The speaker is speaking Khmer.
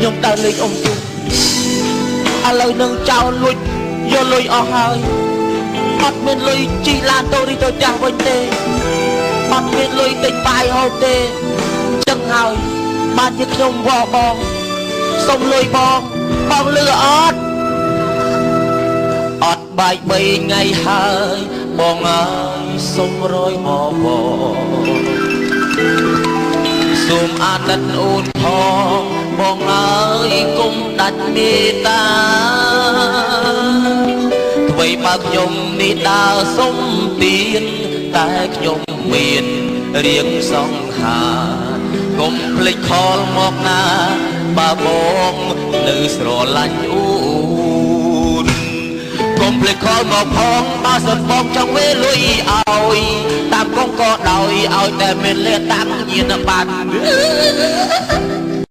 ខ្ញុំដើរលេងអ៊ំជុំឥឡូវនឹងចោលលួចយកលុយអស់ហើយអត់មានលុយជីឡានតូរីទៅចាស់វិញទេអត់មានលុយទិញបាយហូបទេចឹងហើយបានជាខ្ញុំវល់បងសុំលុយបងលឺអត់បាយ3ថ្ងៃហើយបងអើយសុំរយមកបងសូមអាណិតអូនផងបងអើយគុំដាច់មេត្តាអ្វីបើខ្ញុំនេះដើរសុំទានតែខ្ញុំមានរៀងសង្ហាកុំភ្លេចខលមកណាបើបងនៅស្រឡាញ់អូនកុំភ្លេចខលមកផងបើសិនបងចង់វេលុយឲ្យតាមកងក៏ដោយឲ្យតែមានលះតាំងញៀនបាន